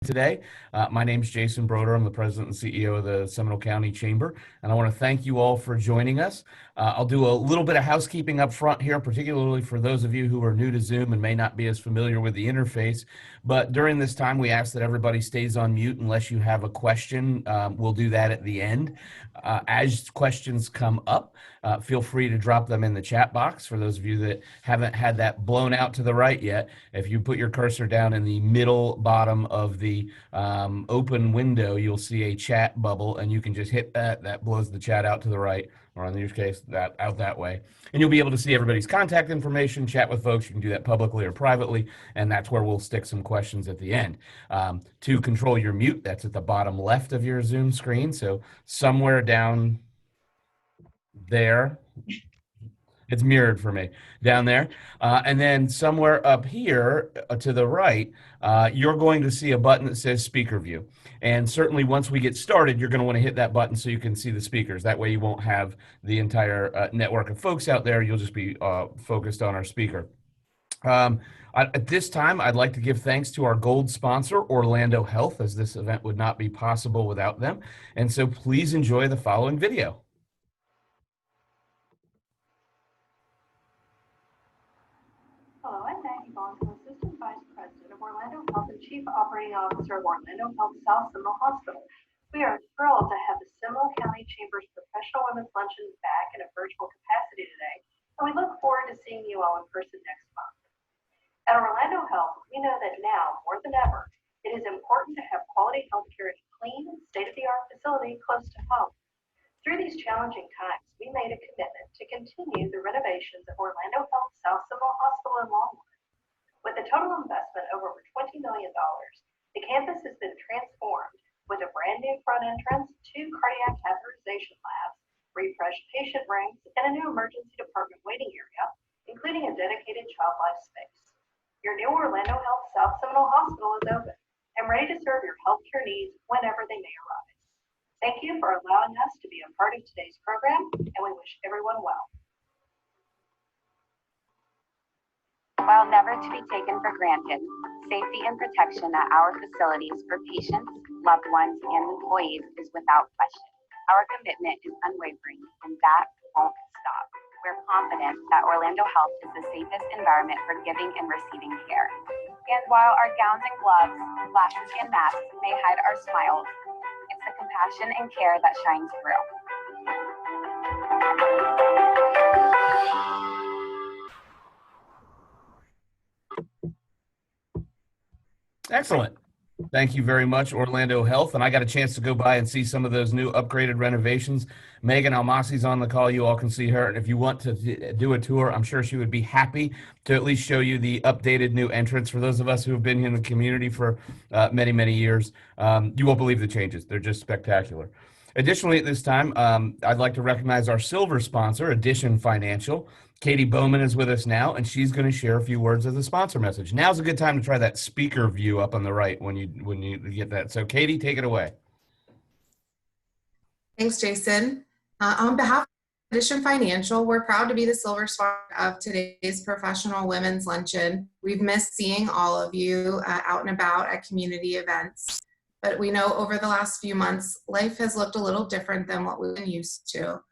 Today. My name is Jason Broder. I'm the president and CEO of the Seminole County Chamber, and I want to thank you all for joining us. I'll do a little bit of housekeeping up front here, particularly for those of you who are new to Zoom and may not be as familiar with the interface. But during this time, we ask that everybody stays on mute unless you have a question. We'll do that at the end. As questions come up, feel free to drop them in the chat box. For those of you that haven't had that blown out to the right yet, if you put your cursor down in the middle bottom of the open window, you'll see a chat bubble, and you can just hit that. That blows the chat out to the right, or in your case, that out that way. And you'll be able to see everybody's contact information, chat with folks. You can do that publicly or privately, and that's where we'll stick some questions at the end. To control your mute, that's at the bottom left of your Zoom screen. So somewhere down there, it's mirrored for me down there. And then somewhere up here to the right, you're going to see a button that says speaker view. And certainly once we get started, you're going to want to hit that button so you can see the speakers. That way you won't have the entire network of folks out there. You'll just be focused on our speaker. At this time, I'd like to give thanks to our gold sponsor, Orlando Health, as this event would not be possible without them. And so please enjoy the following video. Hello, I'm Diane, Assistant Vice President of Orlando Health and Chief Operating Officer of Orlando Health South Seminole Hospital. We are thrilled to have the Seminole County Chamber's Professional Women's Luncheon back in a virtual capacity today, and we look forward to seeing you all in person next month. At Orlando Health, we know that now, more than ever, it is important to have quality health care in a clean, state-of-the-art facility close to home. Through these challenging times, we made a commitment to continue the renovations of Orlando Health South Seminole Hospital in Longwood. With a total investment of over $20 million, the campus has been transformed with a brand new front entrance, 2 cardiac catheterization labs, refreshed patient rooms, and a new emergency department waiting area, including a dedicated child life space. Your new Orlando Health South Seminole Hospital is open and ready to serve your healthcare needs whenever they may arise. Thank you for allowing us to be a part of today's program, and we wish everyone well. While never to be taken for granted, safety and protection at our facilities for patients, loved ones, and employees is without question. Our commitment is unwavering, and that won't stop. We're confident that Orlando Health is the safest environment for giving and receiving care. And while our gowns and gloves, glasses, and masks may hide our smiles, it's the compassion and care that shines through. Excellent. Thank you very much, Orlando Health. And I got a chance to go by and see some of those new upgraded renovations. Megan Almasi's on the call. You all can see her. And if you want to do a tour, I'm sure she would be happy to at least show you the updated new entrance. For those of us who have been here in the community for many, many years, you won't believe the changes. They're just spectacular. Additionally, at this time, I'd like to recognize our silver sponsor, Addition Financial. Katie Bowman is with us now, and she's going to share a few words of the sponsor message. Now's a good time to try that speaker view up on the right when you get that. So, Katie, take it away. Thanks, Jason. On behalf of Addition Financial, we're proud to be the silver sponsor of today's Professional Women's Luncheon. We've missed seeing all of you out and about at community events. But we know over the last few months, life has looked a little different than what we've been used to.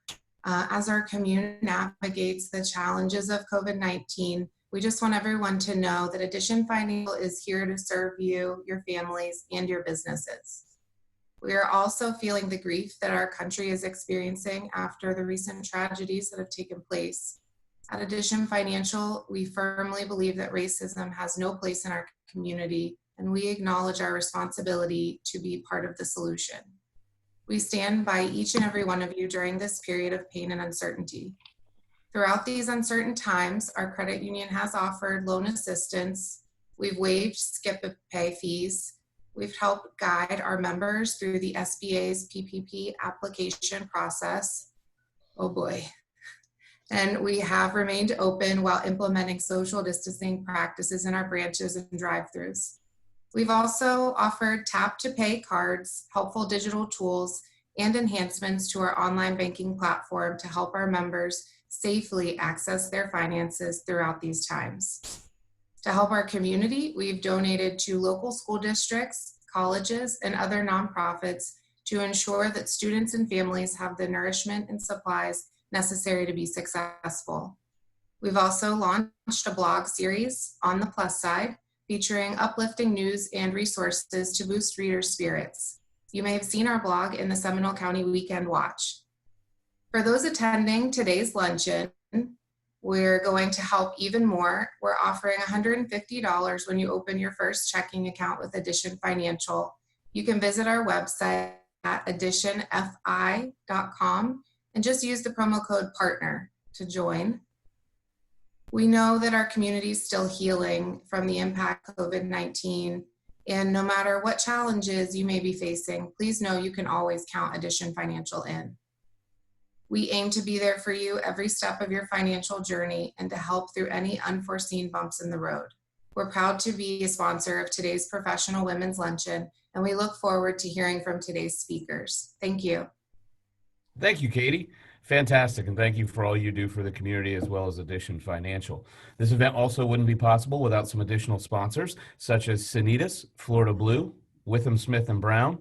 As our community navigates the challenges of COVID-19, we just want everyone to know that Addition Financial is here to serve you, your families, and your businesses. We are also feeling the grief that our country is experiencing after the recent tragedies that have taken place. At Addition Financial, we firmly believe that racism has no place in our community, and we acknowledge our responsibility to be part of the solution. We stand by each and every one of you during this period of pain and uncertainty. Throughout these uncertain times, our credit union has offered loan assistance. We've waived skip pay fees. We've helped guide our members through the SBA's PPP application process. Oh boy. And we have remained open while implementing social distancing practices in our branches and drive-thrus. We've also offered tap-to-pay cards, helpful digital tools, and enhancements to our online banking platform to help our members safely access their finances throughout these times. To help our community, we've donated to local school districts colleges, and other nonprofits to ensure that students and families have the nourishment and supplies necessary to be successful. We've also launched a blog series on the plus side, featuring uplifting news and resources to boost readers' spirits. You may have seen our blog in the Seminole County Weekend Watch. For those attending today's luncheon, we're going to help even more. We're offering $150 when you open your first checking account with Addition Financial. You can visit our website at additionfi.com and just use the promo code PARTNER to join. We know that our community is still healing from the impact of COVID-19, and no matter what challenges you may be facing, please know you can always count Addition Financial in. We aim to be there for you every step of your financial journey and to help through any unforeseen bumps in the road. We're proud to be a sponsor of today's Professional Women's Luncheon, and we look forward to hearing from today's speakers. Thank you. Thank you, Katie. Fantastic, and thank you for all you do for the community as well as Addition Financial. This event also wouldn't be possible without some additional sponsors, such as Sanitas, Florida Blue, Witham Smith and Brown,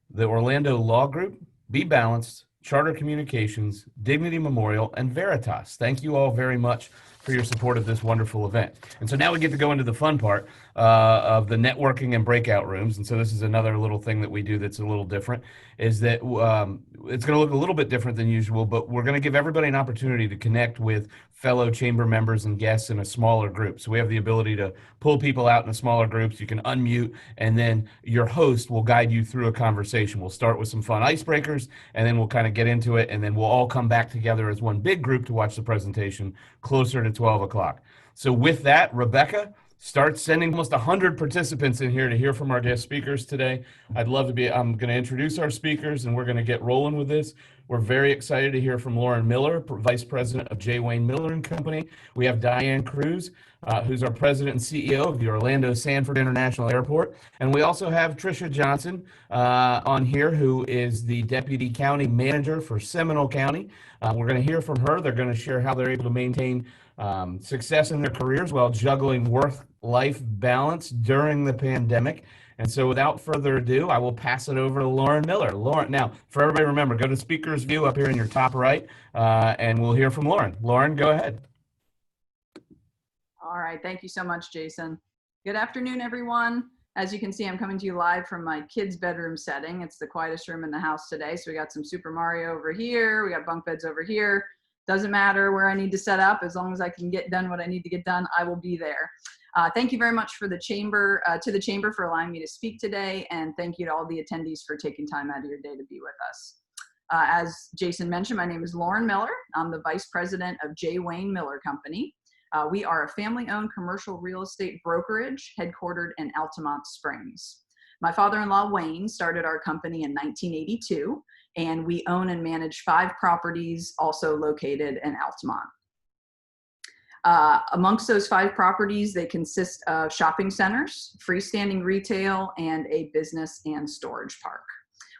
the Orlando Law Group, Be Balanced, Charter Communications, Dignity Memorial, and Veritas. Thank you all very much for your support of this wonderful event. And so now we get to go into the fun part of the networking and breakout rooms. And so this is another little thing that we do that's a little different, is that it's going to look a little bit different than usual, but we're going to give everybody an opportunity to connect with fellow chamber members and guests in a smaller group. So we have the ability to pull people out in smaller groups. You can unmute, and then your host will guide you through a conversation. We'll start with some fun icebreakers, and then we'll kind of get into it, and then we'll all come back together as one big group to watch the presentation closer to 12 o'clock. So with that, Rebecca, start sending almost 100 participants in here to hear from our guest speakers today. I'm going to introduce our speakers, and we're going to get rolling with this. We're very excited to hear from Lauren Miller, Vice President of J. Wayne Miller and Company. We have Diane Cruz, who's our President and CEO of the Orlando Sanford International Airport. And we also have Tricia Johnson on here, who is the Deputy County Manager for Seminole County. We're going to hear from her. They're going to share how they're able to maintain success in their careers while juggling work-life balance during the pandemic. And so without further ado, I will pass it over to Lauren Miller. Lauren, now, for everybody, remember, go to speaker's view up here in your top right, and we'll hear from Lauren. Lauren, go ahead. All right, thank you so much, Jason. Good afternoon, everyone. As you can see, I'm coming to you live from my kids' bedroom setting. It's the quietest room in the house today. So we got some Super Mario over here. We got bunk beds over here. Doesn't matter where I need to set up. As long as I can get done what I need to get done, I will be there. Thank you very much for the chamber, to the chamber for allowing me to speak today. And thank you to all the attendees for taking time out of your day to be with us. As Jason mentioned, my name is Lauren Miller. I'm the Vice President of J. Wayne Miller Company. We are a family-owned commercial real estate brokerage headquartered in Altamont Springs. My father-in-law, Wayne, started our company in 1982, and we own and manage 5 properties also located in Altamont. Amongst those 5 properties, they consist of shopping centers, freestanding retail, and a business and storage park.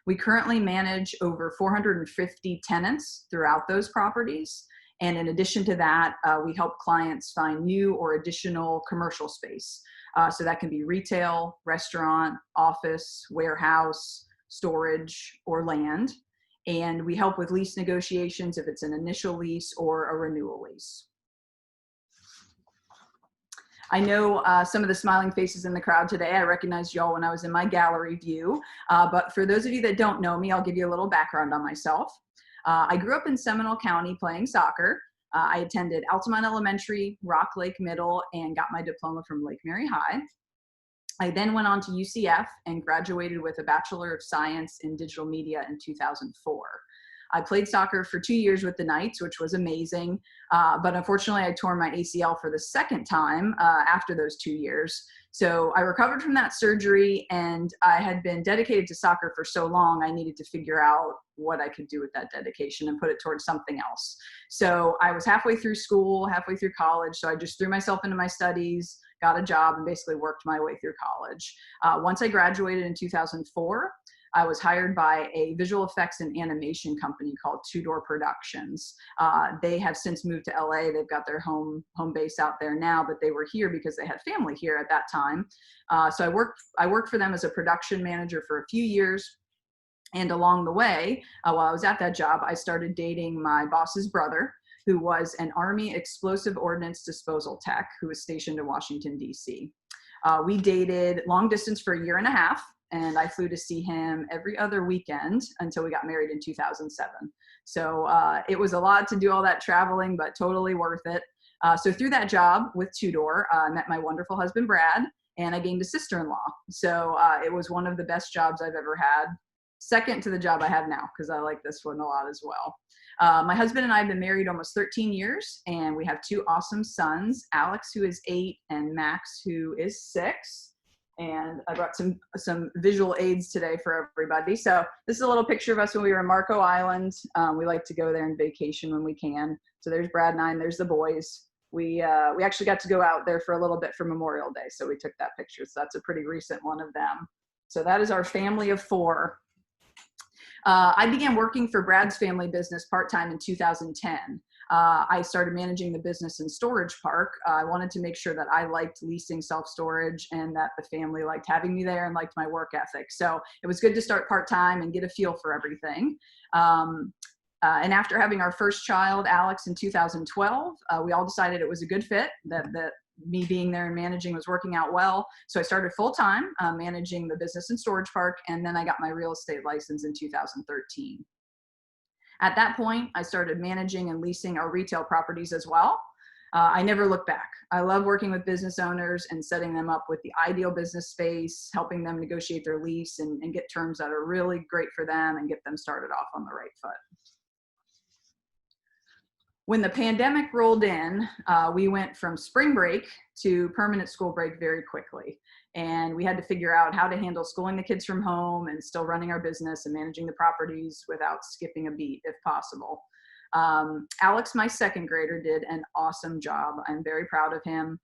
We currently manage over 450 tenants throughout those properties. And in addition to that, we help clients find new or additional commercial space. So that can be retail, restaurant, office, warehouse, storage, or land. And we help with lease negotiations if it's an initial lease or a renewal lease. I know some of the smiling faces in the crowd today. I recognized y'all when I was in my gallery view. But for those of you that don't know me, I'll give you a little background on myself. I grew up in Seminole County playing soccer. I attended Altamont Elementary, Rock Lake Middle, and got my diploma from Lake Mary High. I then went on to UCF and graduated with a Bachelor of Science in Digital Media in 2004. I played soccer for 2 years with the Knights, which was amazing. But unfortunately, I tore my ACL for the second time after those 2 years. So I recovered from that surgery, and I had been dedicated to soccer for so long, I needed to figure out what I could do with that dedication and put it towards something else. So I was halfway through school, halfway through college. So I just threw myself into my studies, got a job, and basically worked my way through college. Once I graduated in 2004, I was hired by a visual effects and animation company called Two Door Productions. They have since moved to LA. They've got their home base out there now, but they were here because they had family here at that time. So I worked for them as a production manager for a few years. And along the way, while I was at that job, I started dating my boss's brother, who was an Army explosive ordnance disposal tech who was stationed in Washington, D.C. We dated long distance for 1.5 years, and I flew to see him every other weekend until we got married in 2007. So it was a lot to do all that traveling, but totally worth it. So through that job with Two Door, I met my wonderful husband, Brad, and I gained a sister-in-law. So it was one of the best jobs I've ever had. Second to the job I have now, because I like this one a lot as well. My husband and I have been married almost 13 years, and we have 2 awesome sons, Alex, who is 8, and Max, who is 6. And I brought some visual aids today for everybody. So this is a little picture of us when we were in Marco Island. We like to go there and vacation when we can. So there's Brad and I, and there's the boys. We actually got to go out there for a little bit for Memorial Day, so we took that picture. So that's a pretty recent one of them. So that is our family of 4. I began working for Brad's family business part-time in 2010. I started managing the business in Storage Park. I wanted to make sure that I liked leasing self-storage and that the family liked having me there and liked my work ethic. So it was good to start part-time and get a feel for everything. And after having our first child, Alex, in 2012, we all decided it was a good fit, that me being there and managing was working out well. So I started full-time managing the business in Storage Park, and then I got my real estate license in 2013. At that point, I started managing and leasing our retail properties as well. I never looked back. I love working with business owners and setting them up with the ideal business space, helping them negotiate their lease and get terms that are really great for them and get them started off on the right foot. When the pandemic rolled in, we went from spring break to permanent school break very quickly. And we had to figure out how to handle schooling the kids from home and still running our business and managing the properties without skipping a beat if possible. Alex, my second grader, did an awesome job. I'm very proud of him.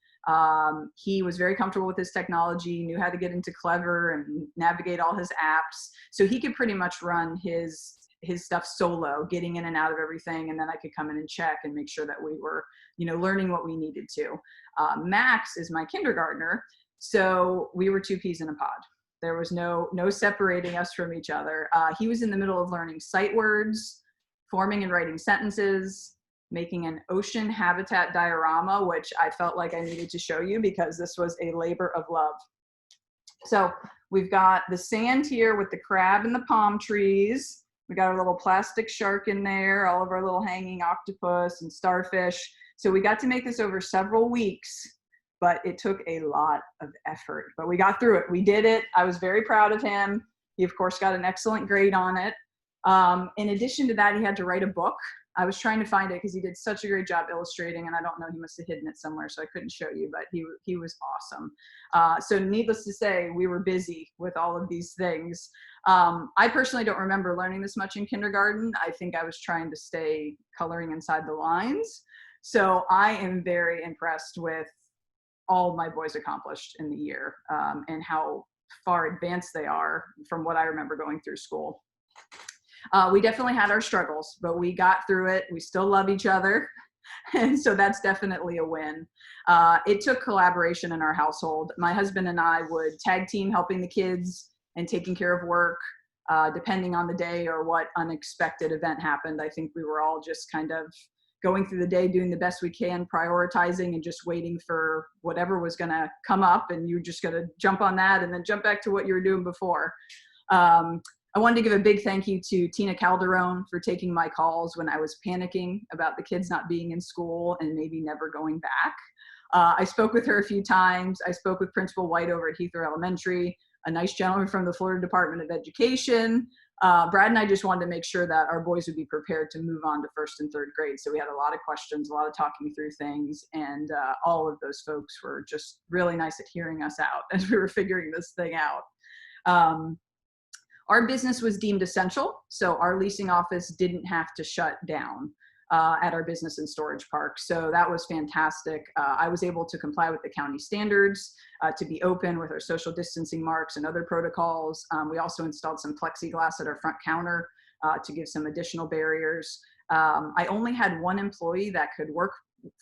He was very comfortable with his technology, knew how to get into Clever and navigate all his apps. So he could pretty much run his stuff solo, getting in and out of everything, and then I could come in and check and make sure that we were, learning what we needed to. Max is my kindergartner, so we were 2 peas in a pod. There was no separating us from each other. He was in the middle of learning sight words, forming and writing sentences, making an ocean habitat diorama, which I felt like I needed to show you because this was a labor of love. So we've got the sand here with the crab and the palm trees. We got our little plastic shark in there, all of our little hanging octopus and starfish. So we got to make this over several weeks, but it took a lot of effort. But we got through it. We did it. I was very proud of him. He, of course, got an excellent grade on it. In addition to that, he had to write a book. I was trying to find it because he did such a great job illustrating, and I don't know, he must have hidden it somewhere, so I couldn't show you, but he was awesome. So needless to say, we were busy with all of these things. I personally don't remember learning this much in kindergarten. I think I was trying to stay coloring inside the lines. So I am very impressed with all my boys accomplished in the year and how far advanced they are from what I remember going through school. We definitely had our struggles, but we got through it. We still love each other. And so that's definitely a win. It took collaboration in our household. My husband and I would tag team helping the kids and taking care of work, depending on the day or what unexpected event happened. I think we were all just kind of going through the day, doing the best we can, prioritizing and just waiting for whatever was going to come up. And you were just going to jump on that and then jump back to what you were doing before. I wanted to give a big thank you to Tina Calderon for taking my calls when I was panicking about the kids not being in school and maybe never going back. I spoke with her a few times. I spoke with Principal White over at Heathrow Elementary, a nice gentleman from the Florida Department of Education. Brad and I just wanted to make sure that our boys would be prepared to move on to 1st and 3rd grade. So we had a lot of questions, a lot of talking through things, and all of those folks were just really nice at hearing us out as we were figuring this thing out. Our business was deemed essential, so our leasing office didn't have to shut down. at our business and storage park. So that was fantastic. I was able to comply with the county standards to be open with our social distancing marks and other protocols. We also installed some plexiglass at our front counter to give some additional barriers. I only had one employee that could work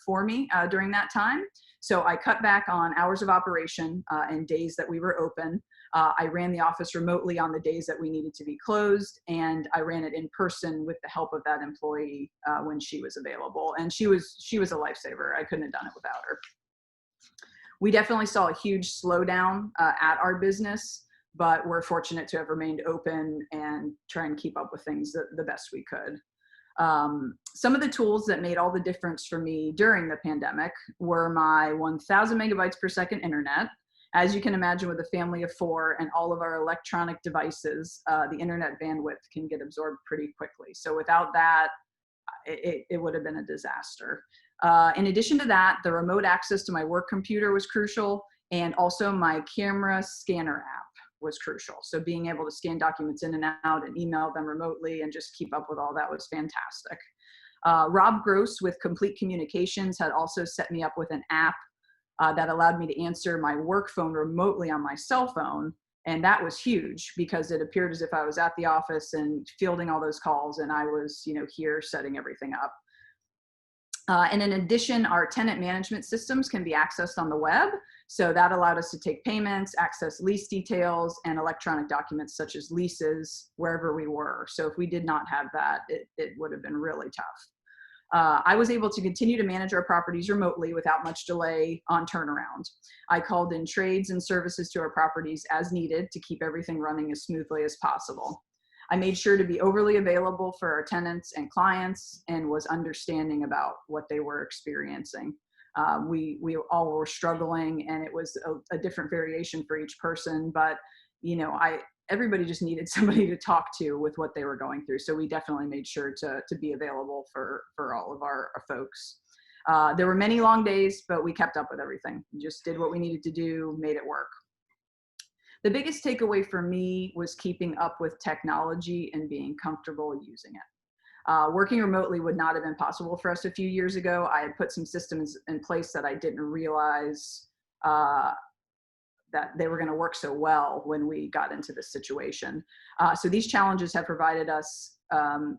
for me during that time. So I cut back on hours of operation and days that we were open. I ran the office remotely on the days that we needed to be closed, and I ran it in person with the help of that employee when she was available. And she was a lifesaver. I couldn't have done it without her. We definitely saw a huge slowdown at our business, but we're fortunate to have remained open and try and keep up with things the best we could. Some of the tools that made all the difference for me during the pandemic were my 1,000 megabytes per second internet. As you can imagine, with a family of 4 and all of our electronic devices, the internet bandwidth can get absorbed pretty quickly. So without that, it would have been a disaster. In addition to that, the remote access to my work computer was crucial, and also my camera scanner app was crucial. So being able to scan documents in and out and email them remotely and just keep up with all that was fantastic. Rob Gross with Complete Communications had also set me up with an app that allowed me to answer my work phone remotely on my cell phone. And that was huge because it appeared as if I was at the office and fielding all those calls, and I was, here setting everything up. And in addition, our tenant management systems can be accessed on the web. So that allowed us to take payments, access lease details, and electronic documents such as leases wherever we were. So if we did not have that, it would have been really tough. I was able to continue to manage our properties remotely without much delay on turnaround. I called in trades and services to our properties as needed to keep everything running as smoothly as possible. I made sure to be overly available for our tenants and clients and was understanding about what they were experiencing. We all were struggling, and it was a different variation for each person, but everybody just needed somebody to talk to with what they were going through. So we definitely made sure to be available for all of our folks. There were many long days, but we kept up with everything. We just did what we needed to do, made it work. The biggest takeaway for me was keeping up with technology and being comfortable using it. Working remotely would not have been possible for us a few years ago. I had put some systems in place that I didn't realize that they were going to work so well when we got into this situation. So these challenges have provided some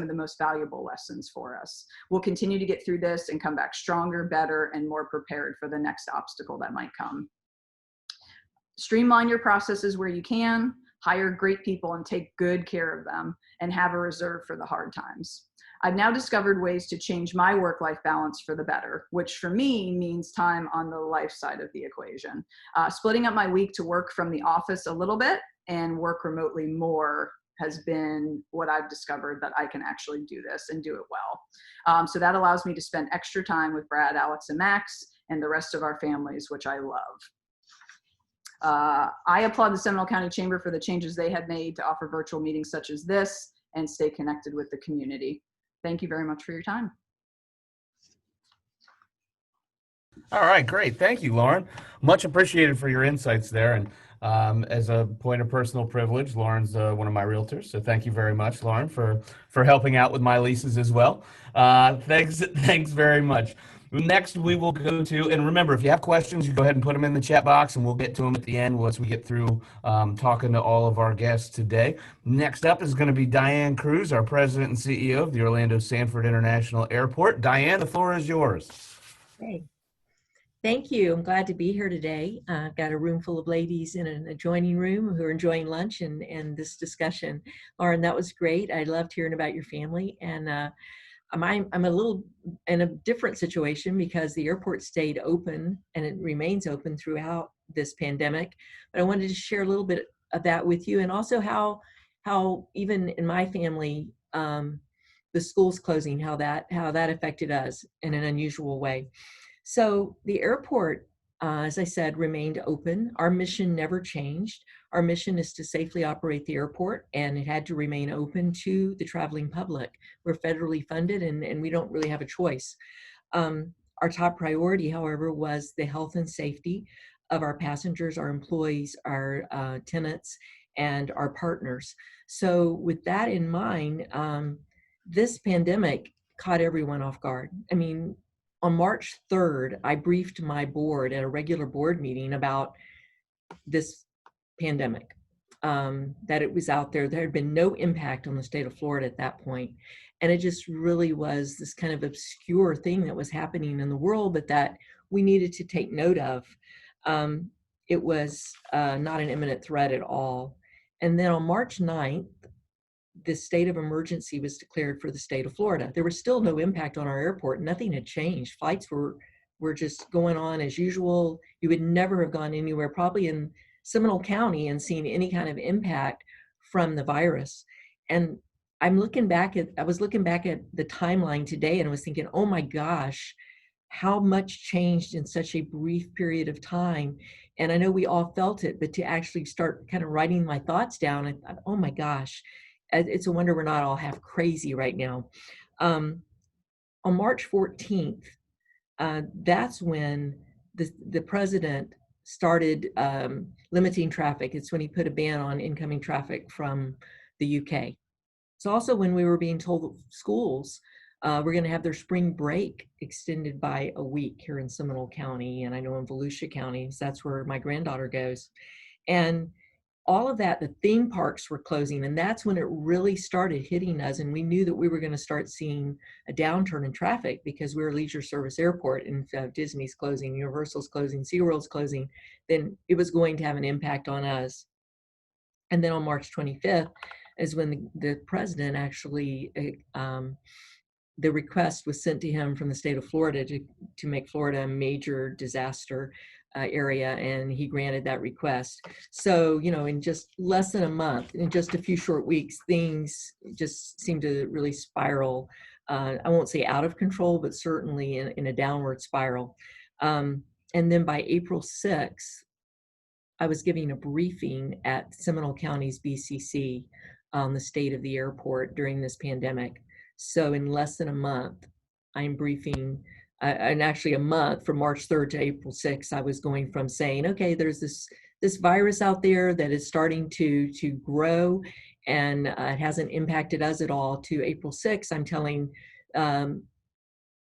of the most valuable lessons for us. We'll continue to get through this and come back stronger, better, and more prepared for the next obstacle that might come. Streamline your processes where you can, hire great people and take good care of them, and have a reserve for the hard times. I've now discovered ways to change my work-life balance for the better, which for me means time on the life side of the equation. Splitting up my week to work from the office a little bit and work remotely more has been what I've discovered, that I can actually do this and do it well. So that allows me to spend extra time with Brad, Alex, and Max and the rest of our families, which I love. I applaud the Seminole County Chamber for the changes they had made to offer virtual meetings such as this and stay connected with the community. Thank you very much for your time. All right, great. Thank you, Lauren. Much appreciated for your insights there. And as a point of personal privilege, Lauren's one of my realtors. So thank you very much, Lauren, for helping out with my leases as well. Thanks very much. Next, we will go to, and remember, if you have questions, you go ahead and put them in the chat box, and we'll get to them at the end once we get through talking to all of our guests today. Next up is going to be Diane Cruz, our president and CEO of the Orlando Sanford International Airport. Diane, the floor is yours. Hey, thank you. I'm glad to be here today. I've got a room full of ladies in an adjoining room who are enjoying lunch and this discussion. Lauren, that was great. I loved hearing about your family, and I'm a little in a different situation because the airport stayed open and it remains open throughout this pandemic. But I wanted to share a little bit of that with you, and also how even in my family, the schools closing, how that affected us in an unusual way. So the airport, as I said, remained open. Our mission never changed. Our mission is to safely operate the airport, and it had to remain open to the traveling public. We're federally funded, and we don't really have a choice. Our top priority, however, was the health and safety of our passengers, our employees, our tenants, and our partners. So with that in mind, this pandemic caught everyone off guard. I mean, on March 3rd, I briefed my board at a regular board meeting about this pandemic, that it was out there. There had been no impact on the state of Florida at that point. And it just really was this kind of obscure thing that was happening in the world, but that we needed to take note of. It was not an imminent threat at all. And then on March 9th, the state of emergency was declared for the state of Florida. There was still no impact on our airport. Nothing had changed. Flights were just going on as usual. You would never have gone anywhere, probably in Seminole County, and seen any kind of impact from the virus. And I was looking back at the timeline today, and I was thinking, oh my gosh, how much changed in such a brief period of time. And I know we all felt it, but to actually start kind of writing my thoughts down, I thought, oh my gosh, it's a wonder we're not all half crazy right now. On March 14th, that's when the president started limiting traffic. It's when he put a ban on incoming traffic from the UK. It's also when we were being told that schools were going to have their spring break extended by a week here in Seminole County, and I know in Volusia County, that's where my granddaughter goes. And all of that, the theme parks were closing, and that's when it really started hitting us. And we knew that we were going to start seeing a downturn in traffic because we're a leisure service airport, and if Disney's closing, Universal's closing, SeaWorld's closing, then it was going to have an impact on us. And then on March 25th is when the president actually, the request was sent to him from the state of Florida to make Florida a major disaster area, and he granted that request. So, in just less than a month, in just a few short weeks, things just seemed to really spiral. I won't say out of control, but certainly in a downward spiral. And then by April 6th, I was giving a briefing at Seminole County's BCC on the state of the airport during this pandemic. So in less than a month, I'm briefing, and actually a month from March 3rd to April 6th, I was going from saying, okay, there's this virus out there that is starting to grow, and it hasn't impacted us at all, to April 6th, I'm telling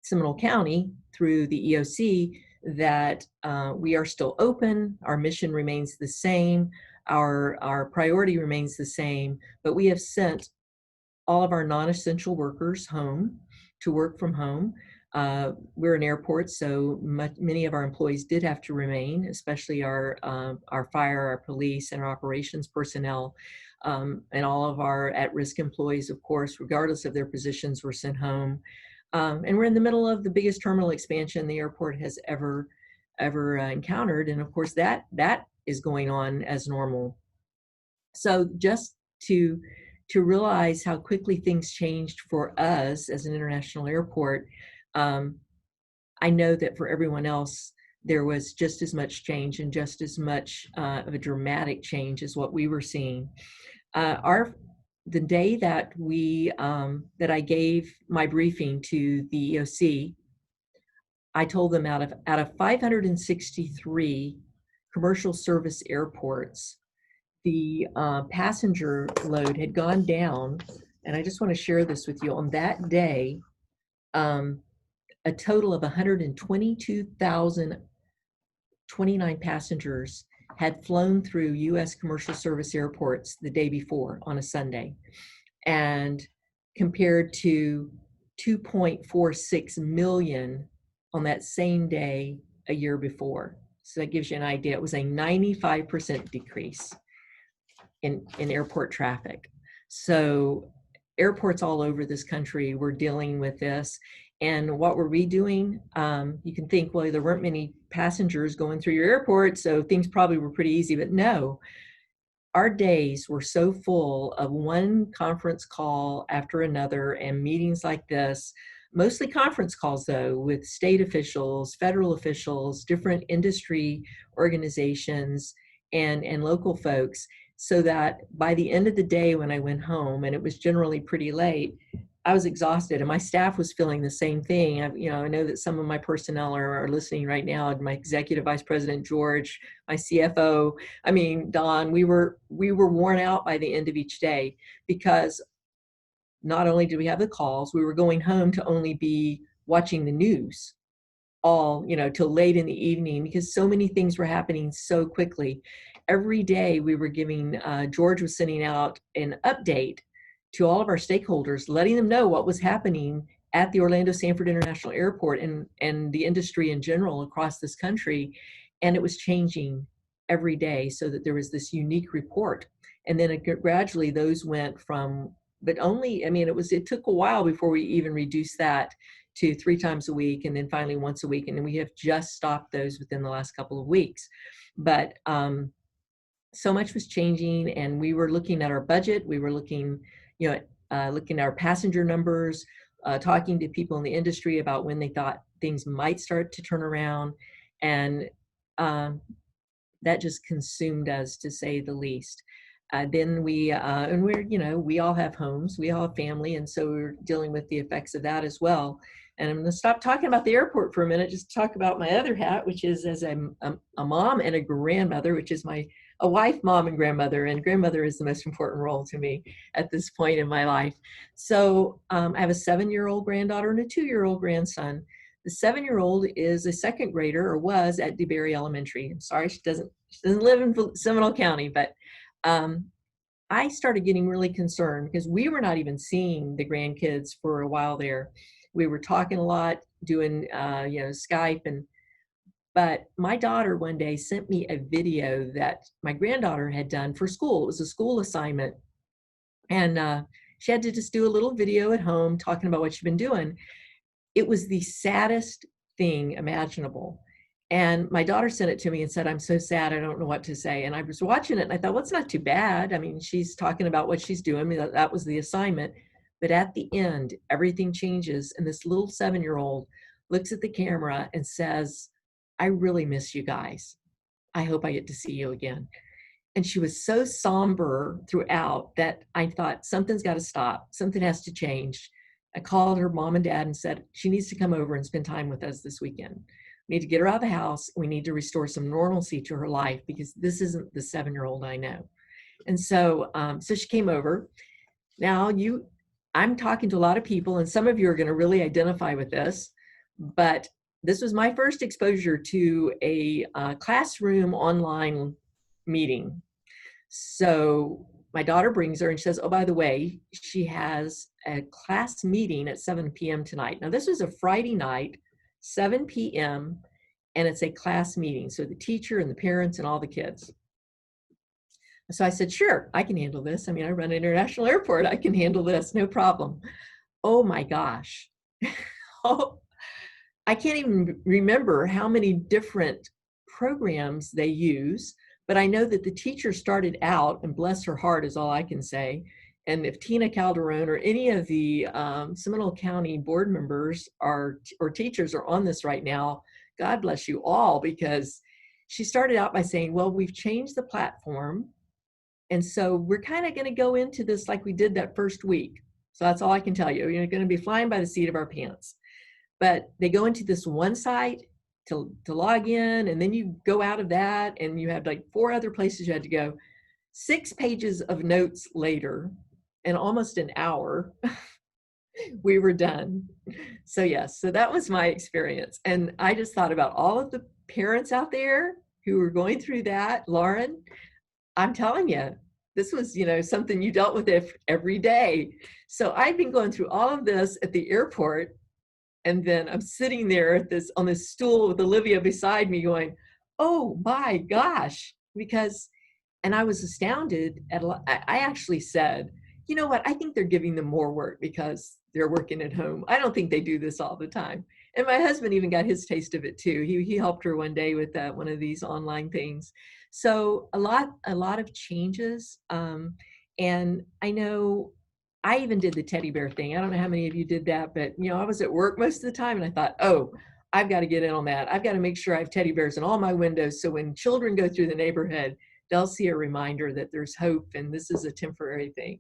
Seminole County through the EOC that we are still open, our mission remains the same, our priority remains the same, but we have sent all of our non-essential workers home to work from home. We're an airport, so many of our employees did have to remain, especially our fire, our police, and our operations personnel, and all of our at-risk employees, of course, regardless of their positions, were sent home. And we're in the middle of the biggest terminal expansion the airport has ever encountered, and of course that is going on as normal. So just to realize how quickly things changed for us as an international airport, I know that for everyone else, there was just as much change and just as much of a dramatic change as what we were seeing. The day that that I gave my briefing to the EOC, I told them out of 563 commercial service airports, the passenger load had gone down, and I just want to share this with you. On that day, a total of 122,029 passengers had flown through U.S. commercial service airports the day before on a Sunday, and compared to 2.46 million on that same day a year before. So that gives you an idea. It was a 95% decrease in airport traffic. So airports all over this country were dealing with this. And what were we doing? You can think, well, there weren't many passengers going through your airport, so things probably were pretty easy, but no. Our days were so full of one conference call after another and meetings like this, mostly conference calls though, with state officials, federal officials, different industry organizations, and local folks, so that by the end of the day when I went home, and it was generally pretty late, I was exhausted, and my staff was feeling the same thing. I know that some of my personnel are listening right now. My executive vice president, George, my CFO, Don, we were worn out by the end of each day, because not only did we have the calls, we were going home to only be watching the news all, till late in the evening, because so many things were happening so quickly. Every day we were giving, George was sending out an update to all of our stakeholders, letting them know what was happening at the Orlando Sanford International Airport and the industry in general across this country. And it was changing every day so that there was this unique report. And then gradually those went from, but only, it took a while before we even reduced that to 3 times a week, and then finally once a week. And then we have just stopped those within the last couple of weeks. But so much was changing, and we were looking at our budget. We were looking, looking at our passenger numbers, talking to people in the industry about when they thought things might start to turn around. And that just consumed us, to say the least. Then we, and we're, we all have homes, we all have family, and so we're dealing with the effects of that as well. And I'm going to stop talking about the airport for a minute, just talk about my other hat, which is as a mom and a grandmother, which is a wife, mom, and grandmother. And grandmother is the most important role to me at this point in my life. So I have a 7-year-old granddaughter and a 2-year-old grandson. The 7-year-old is a second grader, or was, at DeBerry Elementary. I'm sorry, she doesn't live in Seminole County, but I started getting really concerned because we were not even seeing the grandkids for a while there. We were talking a lot, doing Skype, but my daughter one day sent me a video that my granddaughter had done for school. It was a school assignment, and she had to just do a little video at home talking about what she'd been doing. It was the saddest thing imaginable. And my daughter sent it to me and said, "I'm so sad, I don't know what to say." And I was watching it and I thought, well, it's not too bad. I mean, she's talking about what she's doing. That was the assignment. But at the end, everything changes. And this little 7-year-old looks at the camera and says, "I really miss you guys. I hope I get to see you again." And she was so somber throughout that I thought, something's got to stop. Something has to change. I called her mom and dad and said, she needs to come over and spend time with us this weekend. We need to get her out of the house. We need to restore some normalcy to her life, because this isn't the 7-year-old I know. And so, so she came over. Now I'm talking to a lot of people, and some of you are going to really identify with this, but this was my first exposure to a classroom online meeting. So my daughter brings her and she says, "Oh, by the way, she has a class meeting at 7 p.m. tonight." Now, this was a Friday night, 7 p.m., and it's a class meeting. So the teacher and the parents and all the kids. So I said, "Sure, I can handle this. I mean, I run an international airport. I can handle this, no problem." Oh my gosh. Oh, I can't even remember how many different programs they use, but I know that the teacher started out, and bless her heart is all I can say. And if Tina Calderon or any of the Seminole County board members or teachers are on this right now, God bless you all, because she started out by saying, "Well, we've changed the platform. And so we're kind of going to go into this like we did that first week." So that's all I can tell you. You're going to be flying by the seat of our pants. But they go into this one site to log in, and then you go out of that, and you have like 4 other places you had to go. 6 pages of notes later, and almost an hour, we were done. So yes, so that was my experience. And I just thought about all of the parents out there who were going through that. Lauren, I'm telling you, this was, something you dealt with every day. So I've been going through all of this at the airport, and then I'm sitting there on this stool with Olivia beside me going, "Oh my gosh," and I was astounded I actually said, "You know what? I think they're giving them more work because they're working at home. I don't think they do this all the time." And my husband even got his taste of it too. He helped her one day with one of these online things. So a lot of changes. And I know I even did the teddy bear thing. I don't know how many of you did that, but I was at work most of the time, and I thought, "Oh, I've got to get in on that. I've got to make sure I have teddy bears in all my windows, so when children go through the neighborhood, they'll see a reminder that there's hope and this is a temporary thing."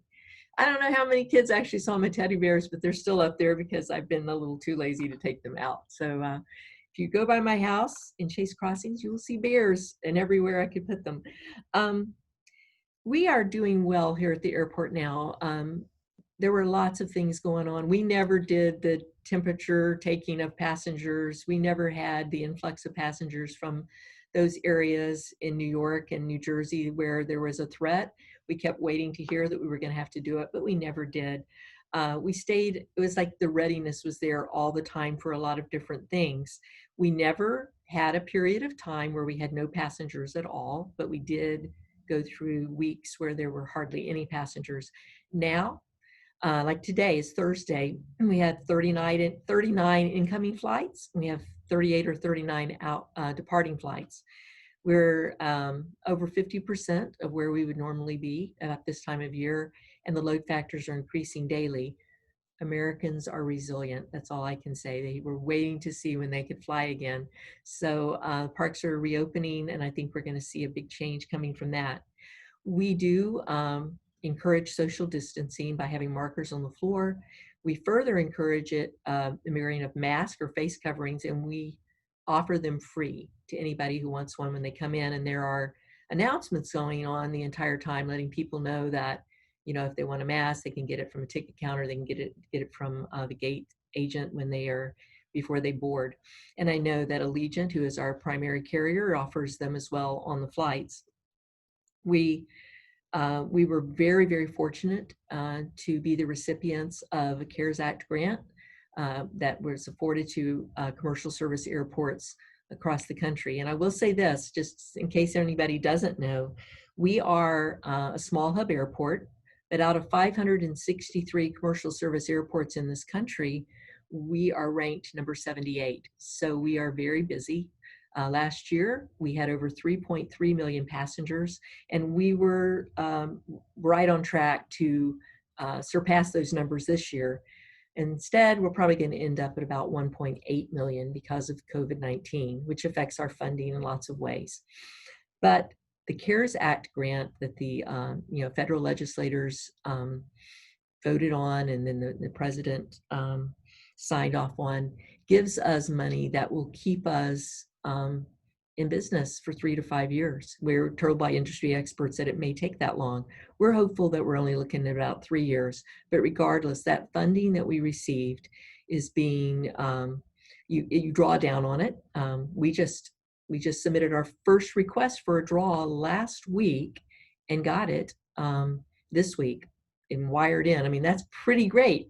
I don't know how many kids actually saw my teddy bears, but they're still up there because I've been a little too lazy to take them out. So if you go by my house in Chase Crossings, you will see bears, and everywhere I could put them. We are doing well here at the airport now. there were lots of things going on. We never did the temperature taking of passengers. We never had the influx of passengers from those areas in New York and New Jersey where there was a threat. We kept waiting to hear that we were going to have to do it, but we never did. We stayed, it was like the readiness was there all the time for a lot of different things. We never had a period of time where we had no passengers at all, but we did go through weeks where there were hardly any passengers. Now, like today is Thursday, and we had 39 incoming flights. We have 38 or 39 out departing flights. We're over 50% of where we would normally be at this time of year, and the load factors are increasing daily. Americans are resilient. That's all I can say. They were waiting to see when they could fly again. So parks are reopening, and I think we're going to see a big change coming from that. We do encourage social distancing by having markers on the floor. We further encourage it, the wearing of masks or face coverings, and we offer them free to anybody who wants one when they come in. And there are announcements going on the entire time, letting people know that, you know, if they want a mask, they can get it from a ticket counter, they can get it from the gate agent when they are, before they board. And I know that Allegiant, who is our primary carrier, offers them as well on the flights. We were very, very fortunate to be the recipients of a CARES Act grant that was afforded to commercial service airports across the country. And I will say this, just in case anybody doesn't know, we are a small hub airport, but out of 563 commercial service airports in this country, we are ranked number 78. So we are very busy. Last year, we had over 3.3 million passengers, and we were right on track to surpass those numbers this year. Instead, we're probably going to end up at about 1.8 million because of COVID-19, which affects our funding in lots of ways. But the CARES Act grant that the federal legislators voted on, and then the president signed off on, gives us money that will keep us in business for 3 to 5 years. We're told by industry experts that it may take that long. We're hopeful that we're only looking at about 3 years, but regardless, that funding that we received is being, you draw down on it. We just submitted our first request for a draw last week and got it this week and wired in. I mean, that's pretty great.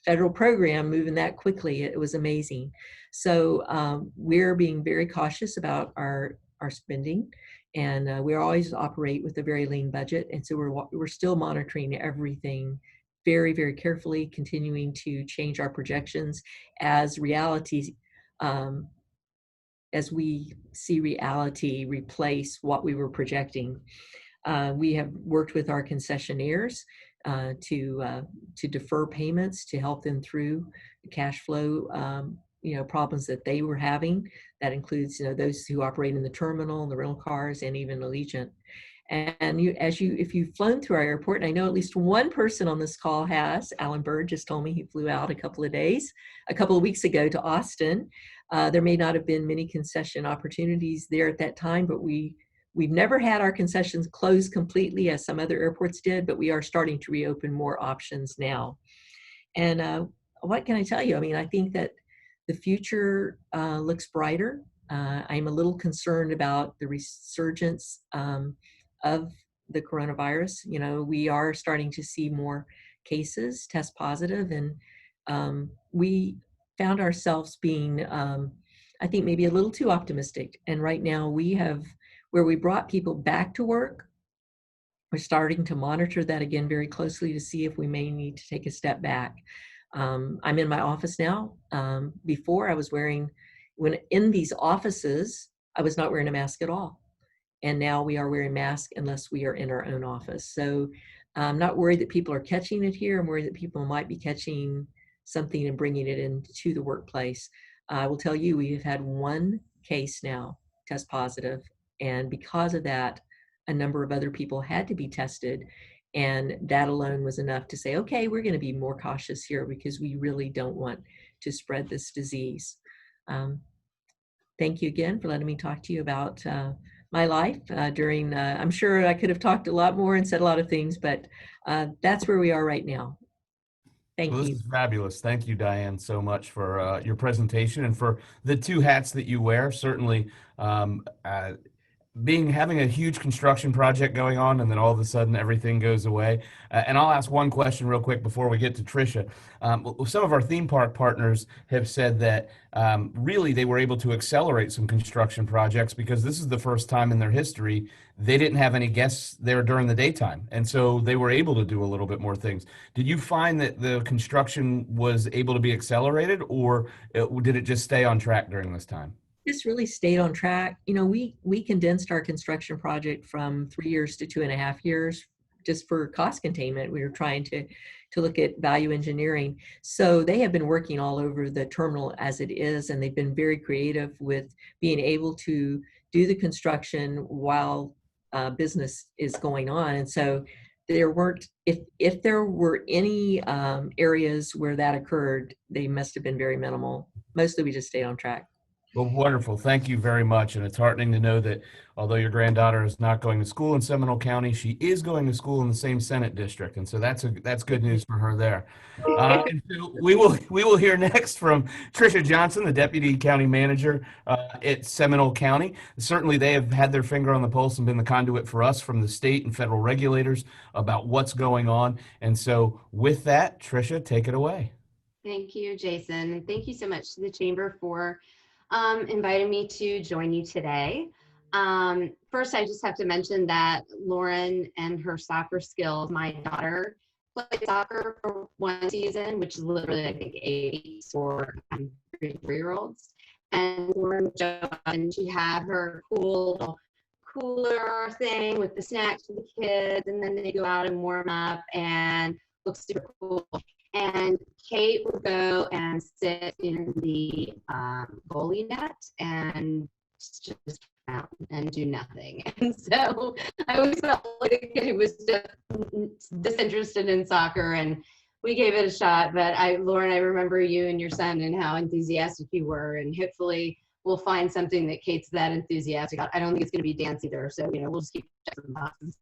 Federal program moving that quickly. It was amazing. So we're being very cautious about our spending, and we always operate with a very lean budget. And so we're still monitoring everything very, very carefully, continuing to change our projections as reality, as we see reality replace what we were projecting. We have worked with our concessionaires to defer payments to help them through the cash flow problems that they were having. That includes those who operate in the terminal, the rental cars, and even Allegiant. And if you've flown through our airport, and I know at least one person on this call has, Alan Bird just told me he flew out a couple of weeks ago to Austin. There may not have been many concession opportunities there at that time, but we've never had our concessions closed completely as some other airports did, but we are starting to reopen more options now. And what can I tell you? I mean, I think that the future looks brighter. I'm a little concerned about the resurgence of the coronavirus. We are starting to see more cases test positive, and we found ourselves being, I think, maybe a little too optimistic. And right now where we brought people back to work, we're starting to monitor that again very closely to see if we may need to take a step back. I'm in my office now. Before when in these offices, I was not wearing a mask at all. And now we are wearing masks unless we are in our own office. So I'm not worried that people are catching it here. I'm worried that people might be catching something and bringing it into the workplace. I will tell you, we have had one case now test positive. And because of that, a number of other people had to be tested. And that alone was enough to say, okay, we're going to be more cautious here because we really don't want to spread this disease. Thank you again for letting me talk to you about my life during, I'm sure I could have talked a lot more and said a lot of things, but that's where we are right now. Thank Well, this you. is fabulous. Thank you, Diane, so much for your presentation and for the two hats that you wear. Certainly, um, uh, having a huge construction project going on and then all of a sudden everything goes away. And I'll ask one question real quick before we get to Tricia. Some of our theme park partners have said that really they were able to accelerate some construction projects because this is the first time in their history they didn't have any guests there during the daytime. And so they were able to do a little bit more things. Did you find that the construction was able to be accelerated, or did it just stay on track during this time? This really stayed on track. You know, we condensed our construction project from 3 years to 2.5 years just for cost containment. We were trying to look at value engineering. So they have been working all over the terminal as it is, and they've been very creative with being able to do the construction while business is going on. And so there weren't, if there were any areas where that occurred, they must have been very minimal. Mostly we just stayed on track. Well, wonderful. Thank you very much. And it's heartening to know that although your granddaughter is not going to school in Seminole County, she is going to school in the same Senate district. And so that's good news for her there. And so we will hear next from Tricia Johnson, the Deputy County Manager at Seminole County. Certainly they have had their finger on the pulse and been the conduit for us from the state and federal regulators about what's going on. And so with that, Tricia, take it away. Thank you, Jason. And thank you so much to the Chamber for inviting me to join you today. First, I just have to mention that Lauren and her soccer skills, my daughter played soccer for one season, which is literally, I think, 8 for 3-year-olds. And Lauren showed up and she had her cool little cooler thing with the snacks for the kids, and then they go out and warm up and look super cool. And Kate would go and sit in the goalie net and just out and do nothing. And so I always felt like a kid who was just disinterested in soccer, and we gave it a shot. But Lauren, I remember you and your son and how enthusiastic you were, and hopefully we'll find something that Kate's that enthusiastic about. I don't think it's going to be dance either, so we'll just keep checking boxes.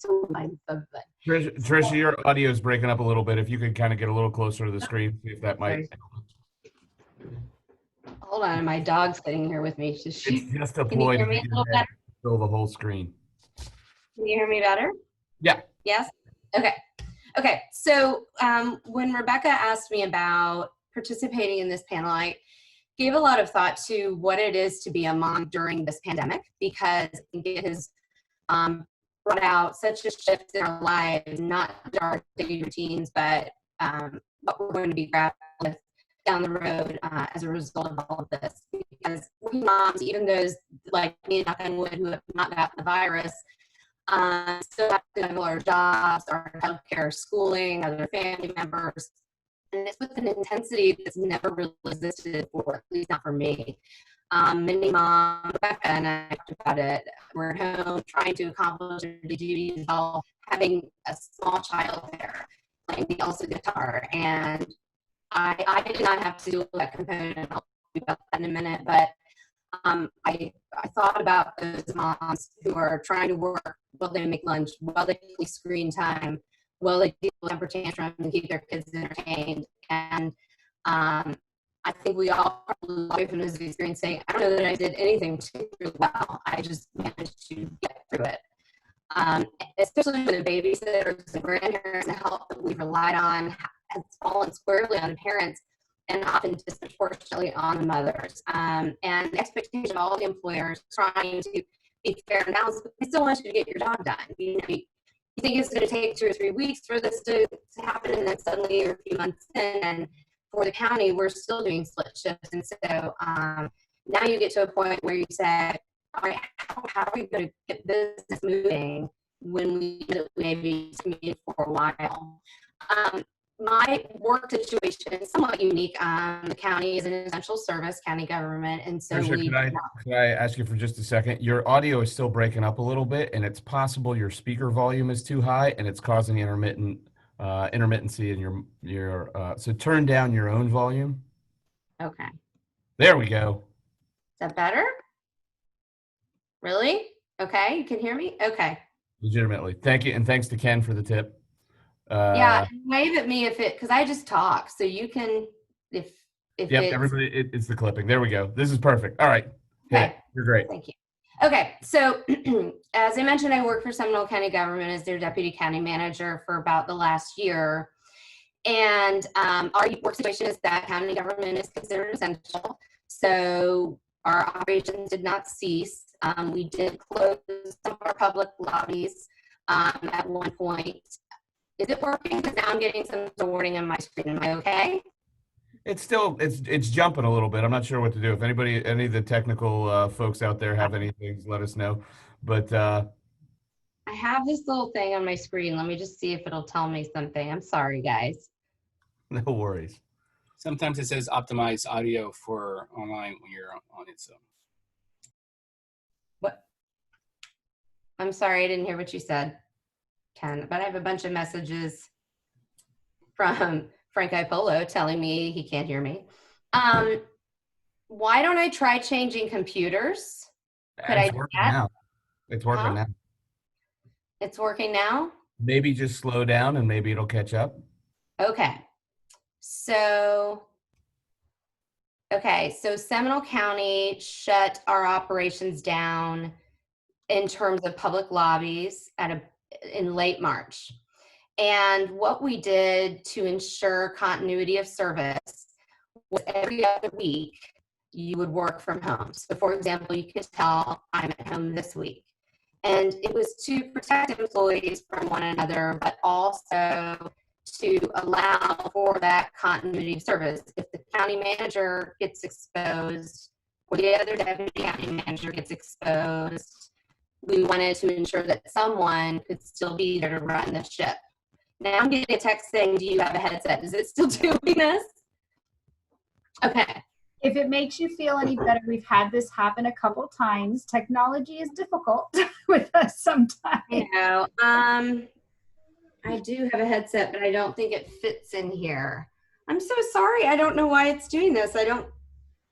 Tricia, your audio is breaking up a little bit. If you could kind of get a little closer to the screen, see if that might. Hold on, my dog's sitting here with me. It's just a Can you ploy hear to me get a your little head better? fill the whole screen. Can you hear me better? Yeah. Yes? Okay. Okay. So when Rebecca asked me about participating in this panel, I gave a lot of thought to what it is to be a mom during this pandemic, because I think it has brought out such a shift in our lives, not our daily routines, but what we're going to be grappling with down the road as a result of all of this. Because we moms, even those like me, knock on wood, who have not got the virus, still have to juggle our jobs, our healthcare, schooling, other family members. And it's with an intensity that's never really existed before, at least not for me. Many moms, Rebecca and I talked about it, we're at home trying to accomplish our duties while having a small child there, playing the also guitar. And I did not have to do that component. I'll talk about that in a minute, but I thought about those moms who are trying to work while they make lunch, while they play screen time, while they deal with temper tantrums and keep their kids entertained. And I think we all probably away from this experience saying, I don't know that I did anything particularly well. I just managed to get through it. Especially when the babysitters and grandparents and help that we relied on has fallen squarely on the parents and often disproportionately on the mothers. And the expectation of all the employers trying to be fair and balanced, but they still want you to get your job done. You think it's going to take 2 or 3 weeks for this to happen, and then suddenly you're a few months in, and for the county, we're still doing split shifts. And so now you get to a point where you say, all right, how are we going to get business moving when we maybe commuted for a while? My work situation is somewhat unique. The county is an essential service, county government, and so Tricia, can I ask you for just a second? Your audio is still breaking up a little bit, and it's possible your speaker volume is too high, and it's causing intermittency in your. So turn down your own volume. Okay. There we go. Is that better? Really? Okay, you can hear me? Okay. Legitimately. Thank you, and thanks to Ken for the tip. Yeah, wave at me if it, because I just talk. So you can, if Yep, it's everybody, it's the clipping. There we go. This is perfect. All right, hit it. okay. You're great. Thank you. Okay, so as I mentioned, I work for Seminole County government as their deputy county manager for about the last year. And our work situation is that county government is considered essential. So our operations did not cease. We did close some of our public lobbies at one point. Is it working? Because now I'm getting some warning on my screen. Am I okay? It's still it's jumping a little bit. I'm not sure what to do. If any of the technical folks out there have anything, let us know. But I have this little thing on my screen. Let me just see if it'll tell me something. I'm sorry, guys. no worries. Sometimes it says optimize audio for online when you're on it. So What? I'm sorry, I didn't hear what you said, Ken. But I have a bunch of messages from Frank Ipolo telling me he can't hear me. Why don't I try changing computers? Could I It's do working that? now. It's working Huh? now. It's working now? Maybe just slow down and maybe it'll catch up. Okay. So Seminole County shut our operations down in terms of public lobbies in late March. And what we did to ensure continuity of service was every other week you would work from home. So for example, you could tell I'm at home this week. And it was to protect employees from one another, but also to allow for that continuity of service. If the county manager gets exposed or the other deputy county manager gets exposed, we wanted to ensure that someone could still be there to run the ship. Now I'm getting a text saying, do you have a headset? Is it still doing this? Okay. If it makes you feel any better, we've had this happen a couple times. Technology is difficult with us sometimes. You know, I do have a headset, but I don't think it fits in here. I'm so sorry. I don't know why it's doing this. I don't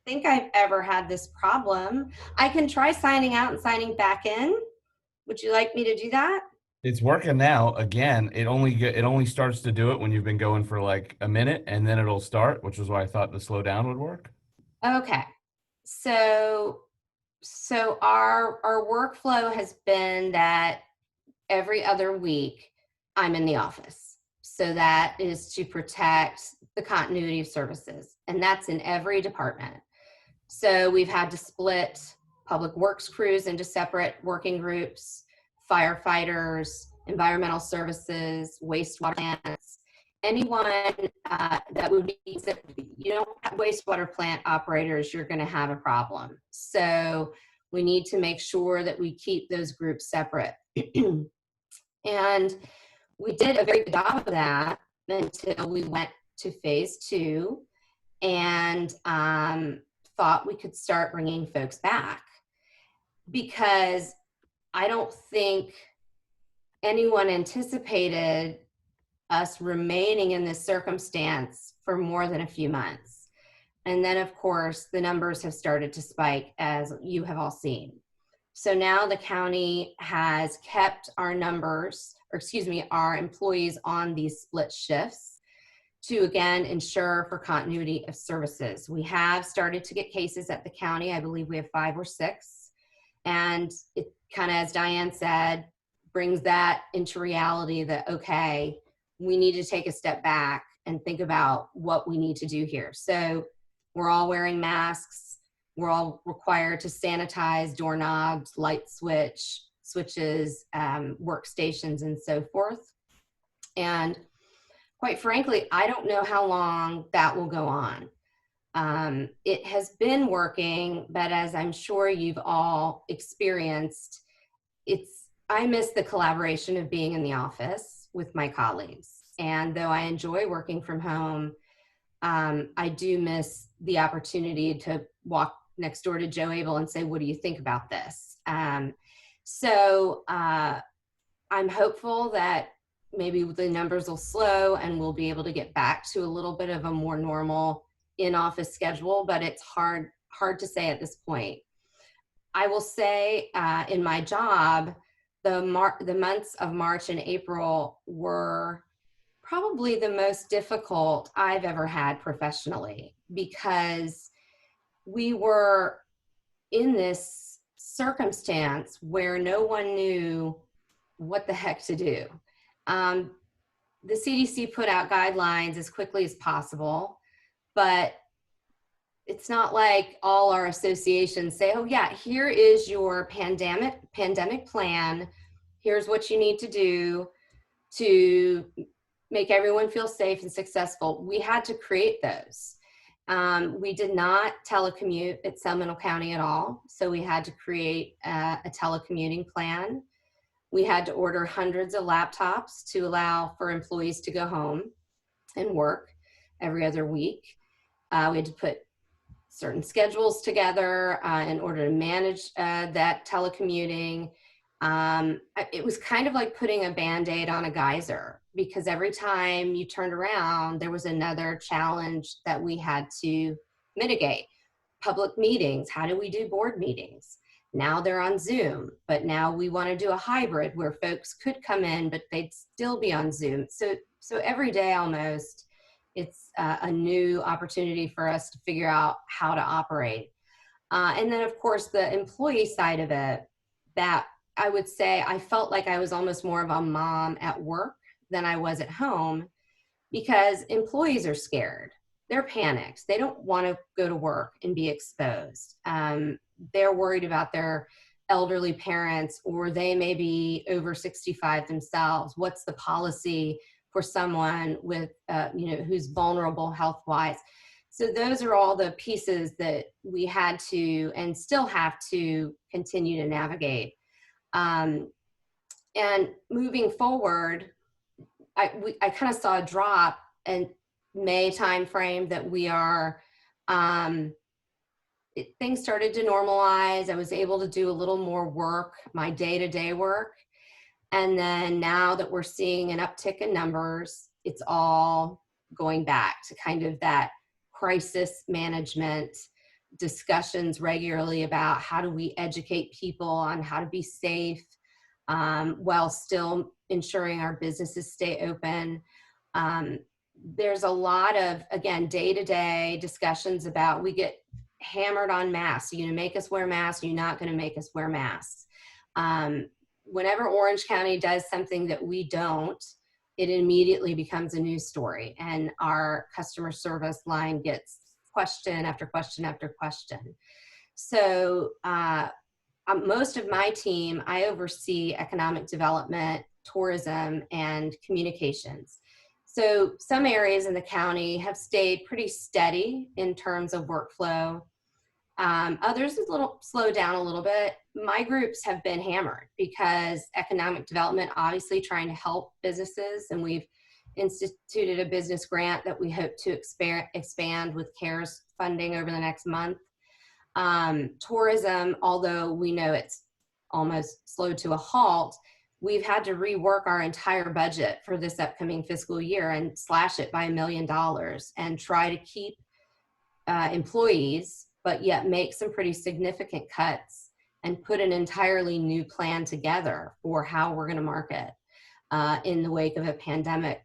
think I've ever had this problem. I can try signing out and signing back in. Would you like me to do that? It's working now. Again, it only starts to do it when you've been going for like a minute, and then it'll start, which is why I thought the slow down would work. Okay. So our workflow has been that every other week I'm in the office. So that is to protect the continuity of services, and that's in every department. So we've had to split public works crews into separate working groups, firefighters, environmental services, wastewater plants, anyone that would be, you don't have wastewater plant operators, you're going to have a problem. So we need to make sure that we keep those groups separate. And we did a very good job of that until we went to phase 2 and thought we could start bringing folks back, because I don't think anyone anticipated us remaining in this circumstance for more than a few months. And then of course, the numbers have started to spike, as you have all seen. So now the county has kept our our employees on these split shifts to again ensure for continuity of services. We have started to get cases at the county. I believe we have 5 or 6. And it kind of, as Diane said, brings that into reality that, okay, we need to take a step back and think about what we need to do here. So we're all wearing masks. We're all required to sanitize doorknobs, light switches, workstations, and so forth. And quite frankly, I don't know how long that will go on. It has been working, but as I'm sure you've all experienced, I miss the collaboration of being in the office with my colleagues. And though I enjoy working from home, I do miss the opportunity to walk next door to Joe Abel and say, what do you think about this? So I'm hopeful that maybe the numbers will slow and we'll be able to get back to a little bit of a more normal in-office schedule, but it's hard to say at this point. I will say in my job, the months of March and April were probably the most difficult I've ever had professionally, because we were in this circumstance where no one knew what the heck to do. The CDC put out guidelines as quickly as possible, but it's not like all our associations say, oh yeah, here is your pandemic plan. Here's what you need to do to make everyone feel safe and successful. We had to create those. We did not telecommute at Seminole County at all, so we had to create a telecommuting plan. We had to order hundreds of laptops to allow for employees to go home and work every other week. We had to put certain schedules together in order to manage that telecommuting. It was kind of like putting a Band-Aid on a geyser, because every time you turned around, there was another challenge that we had to mitigate. Public meetings, how do we do board meetings? Now they're on Zoom, but now we want to do a hybrid where folks could come in, but they'd still be on Zoom. So every day almost, it's a new opportunity for us to figure out how to operate. And then of course, the employee side of it, that I would say I felt like I was almost more of a mom at work than I was at home, because employees are scared. They're panicked. They don't want to go to work and be exposed. They're worried about their elderly parents, or they may be over 65 themselves. What's the policy for someone with, who's vulnerable health-wise? So those are all the pieces that we had to and still have to continue to navigate. And moving forward, I kind of saw a drop in May timeframe that we are, things started to normalize. I was able to do a little more work, my day-to-day work. And then now that we're seeing an uptick in numbers, it's all going back to kind of that crisis management discussions regularly about how do we educate people on how to be safe while still ensuring our businesses stay open. There's a lot of, again, day-to-day discussions about, we get hammered on masks. You're going to make us wear masks. You're not going to make us wear masks. Whenever Orange County does something that we don't, it immediately becomes a news story, and our customer service line gets question after question after question. So most of my team, I oversee economic development, tourism, and communications. So some areas in the county have stayed pretty steady in terms of workflow. Others is a little slowed down a little bit. My groups have been hammered because economic development, obviously trying to help businesses, and we've instituted a business grant that we hope to expand with CARES funding over the next month. Tourism, although we know it's almost slowed to a halt, we've had to rework our entire budget for this upcoming fiscal year and slash it by $1 million and try to keep employees, but yet make some pretty significant cuts and put an entirely new plan together for how we're going to market in the wake of a pandemic.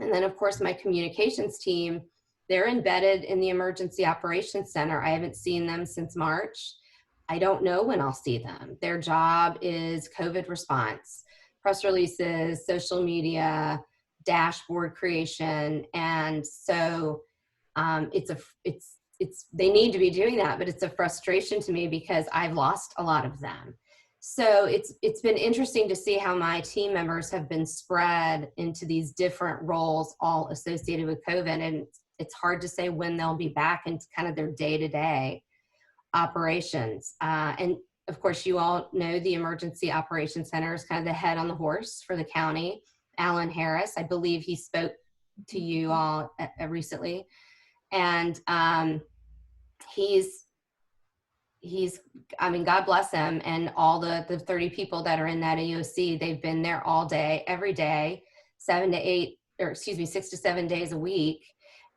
And then of course, my communications team, they're embedded in the Emergency Operations Center. I haven't seen them since March. I don't know when I'll see them. Their job is COVID response, press releases, social media, dashboard creation. And so they need to be doing that, but it's a frustration to me because I've lost a lot of them. So it's been interesting to see how my team members have been spread into these different roles, all associated with COVID. And it's hard to say when they'll be back into kind of their day-to-day operations. And of course, you all know the Emergency Operations Center is kind of the head on the horse for the county. Alan Harris, I believe he spoke to you all recently. And he's, I mean, God bless him, and all the 30 people that are in that AOC, they've been there all day, every day, 6 to 7 days a week.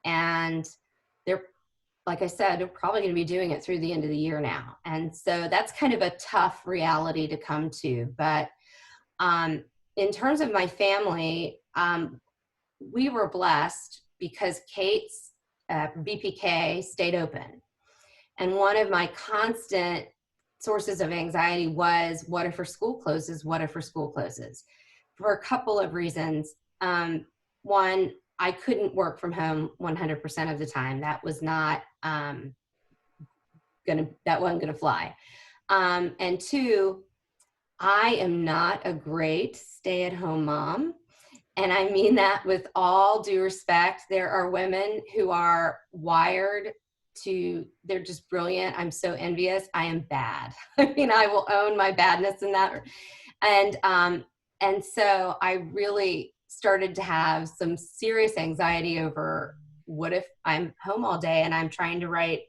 And they're, like I said, they're probably going to be doing it through the end of the year now. And so that's kind of a tough reality to come to. But in terms of my family, we were blessed because Kate's BPK stayed open. And one of my constant sources of anxiety was, what if her school closes? What if her school closes? For a couple of reasons. One, I couldn't work from home 100% of the time. That was not that wasn't gonna fly. And two, I am not a great stay-at-home mom. And I mean that with all due respect. There are women who are wired to, they're just brilliant. I'm so envious. I am bad. I mean, I will own my badness in that. And so I really started to have some serious anxiety over, what if I'm home all day and I'm trying to write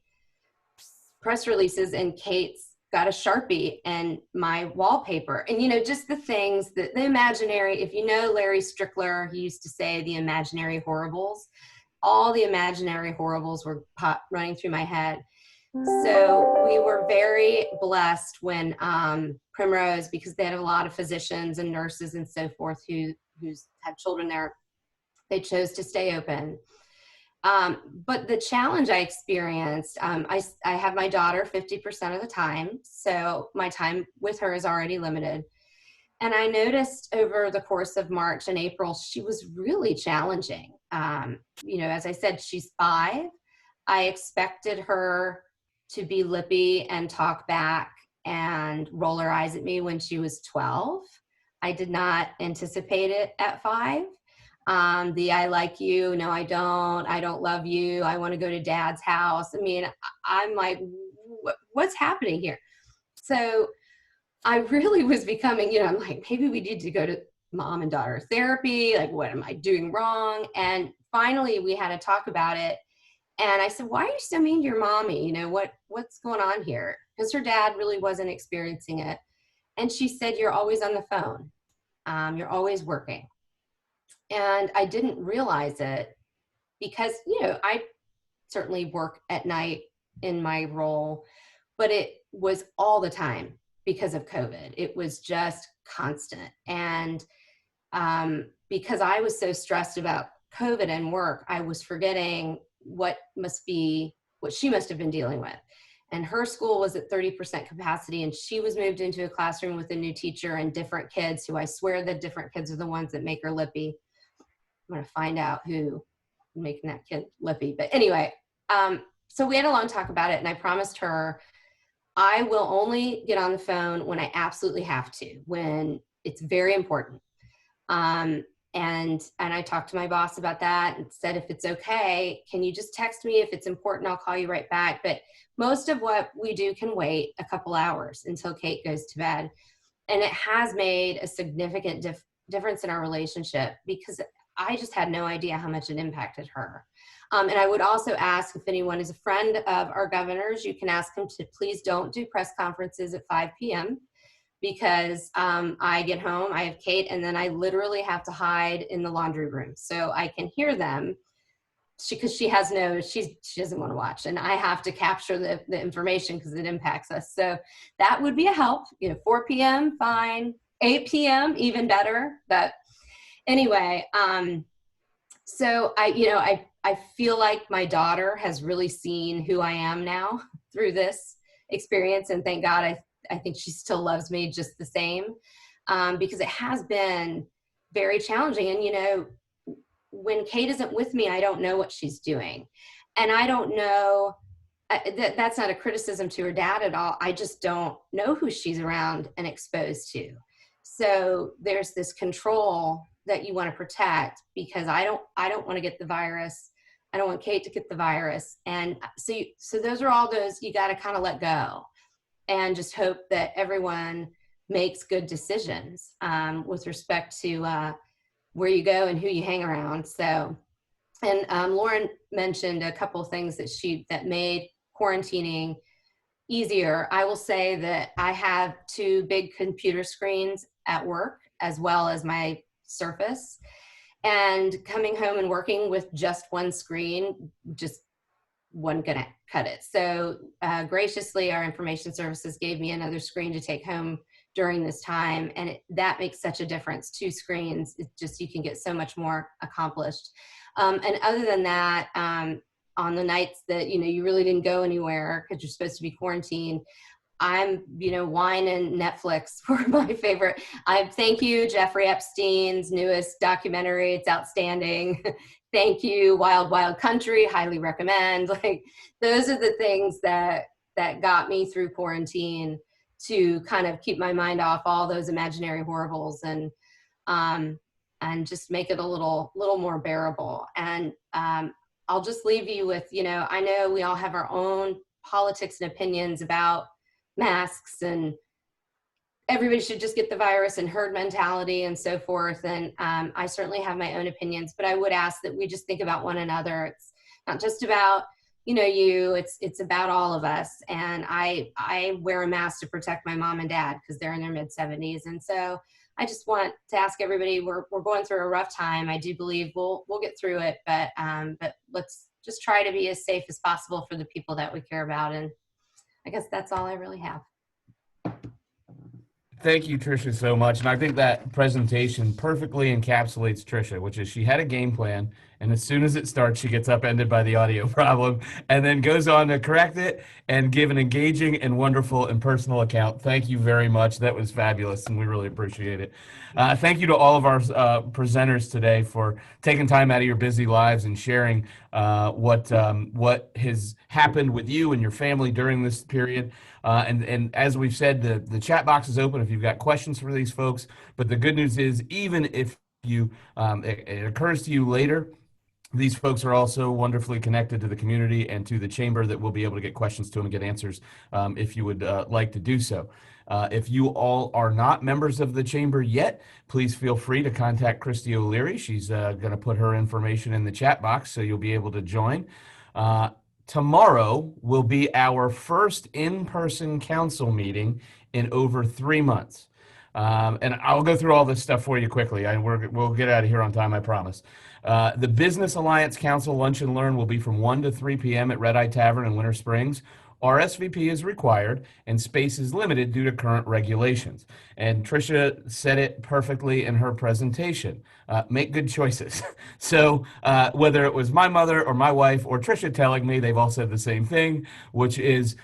press releases and Kate's got a Sharpie and my wallpaper, and, you know, just the things that the imaginary, if you know Larry Strickler, he used to say the imaginary horribles. All the imaginary horribles were running through my head. So we were very blessed when Primrose, because they had a lot of physicians and nurses and so forth who's had children there, they chose to stay open. But the challenge I experienced, I have my daughter 50% of the time, so my time with her is already limited. And I noticed over the course of March and April, she was really challenging. You know, as I said, she's 5. I expected her to be lippy and talk back and roll her eyes at me when she was 12. I did not anticipate it at 5. I like you, no, I don't love you, I want to go to dad's house. I mean, I'm like, what's happening here? So I really was becoming, you know, I'm like, maybe we need to go to mom and daughter therapy. Like, what am I doing wrong? And finally we had to talk about it. And I said, why are you so mean to your mommy? You know, what's going on here? Because her dad really wasn't experiencing it. And she said, you're always on the phone. You're always working. And I didn't realize it because, you know, I certainly work at night in my role, but it was all the time because of COVID. It was just constant. And because I was so stressed about COVID and work, I was forgetting what she must have been dealing with. And her school was at 30% capacity, and she was moved into a classroom with a new teacher and different kids, who I swear the different kids are the ones that make her lippy. I'm going to find out who making that kid lippy. But anyway, so we had a long talk about it, and I promised her I will only get on the phone when I absolutely have to, when it's very important. And I talked to my boss about that and said, if it's okay, can you just text me? If it's important, I'll call you right back. But most of what we do can wait a couple hours until Kate goes to bed. And it has made a significant difference in our relationship, because I just had no idea how much it impacted her. And I would also ask, if anyone is a friend of our governor's, you can ask them to please don't do press conferences at 5 p.m. because I get home, I have Kate, and then I literally have to hide in the laundry room so I can hear them, because she doesn't want to watch, and I have to capture the information because it impacts us. So that would be a help. You know, 4 p.m. fine, 8 p.m. even better. But anyway, so I feel like my daughter has really seen who I am now through this experience, and thank God I think she still loves me just the same, because it has been very challenging. And, you know, when Kate isn't with me, I don't know what she's doing. And I don't know, that's not a criticism to her dad at all. I just don't know who she's around and exposed to. So there's this control that you want to protect, because I don't want to get the virus. I don't want Kate to get the virus. And so those are all those you got to kind of let go and just hope that everyone makes good decisions with respect to where you go and who you hang around. So, and Lauren mentioned a couple of things that made quarantining easier. I will say that I have 2 big computer screens at work, as well as my Surface, and coming home and working with just one screen just wasn't gonna cut it. So graciously, our information services gave me another screen to take home during this time. And that makes such a difference. 2 screens, it just, you can get so much more accomplished. And other than that, on the nights that, you really didn't go anywhere because you're supposed to be quarantined, I'm, wine and Netflix were my favorite. Thank you, Jeffrey Epstein's newest documentary. It's outstanding. Thank you, Wild Wild Country. Highly recommend. Like, those are the things that got me through quarantine, to kind of keep my mind off all those imaginary horribles, and just make it a little more bearable. And I'll just leave you with, I know we all have our own politics and opinions about masks, and everybody should just get the virus, and herd mentality and so forth. And I certainly have my own opinions, but I would ask that we just think about one another. It's not just about, it's about all of us. And I wear a mask to protect my mom and dad because they're in their mid-70s. And so I just want to ask everybody, we're going through a rough time. I do believe we'll get through it, but let's just try to be as safe as possible for the people that we care about. And I guess that's all I really have. Thank you, Tricia, so much. And I think that presentation perfectly encapsulates Tricia, which is she had a game plan, and as soon as it starts, she gets upended by the audio problem and then goes on to correct it and give an engaging and wonderful and personal account. Thank you very much. That was fabulous, and we really appreciate it. Thank you to all of our presenters today for taking time out of your busy lives and sharing what has happened with you and your family during this period. And as we've said, the chat box is open if you've got questions for these folks. But the good news is, even if it occurs to you later, these folks are also wonderfully connected to the community and to the chamber that will be able to get questions to them and get answers if you would like to do so. If you all are not members of the chamber yet, please feel free to contact Christy O'Leary. She's going to put her information in the chat box, so you'll be able to join. Tomorrow will be our first in-person council meeting in over 3 months. And I'll go through all this stuff for you quickly. We'll get out of here on time, I promise. The Business Alliance Council Lunch and Learn will be from 1 to 3 p.m. at Red Eye Tavern in Winter Springs. RSVP is required, and space is limited due to current regulations. And Tricia said it perfectly in her presentation. Make good choices. So whether it was my mother or my wife or Tricia telling me, they've all said the same thing, which is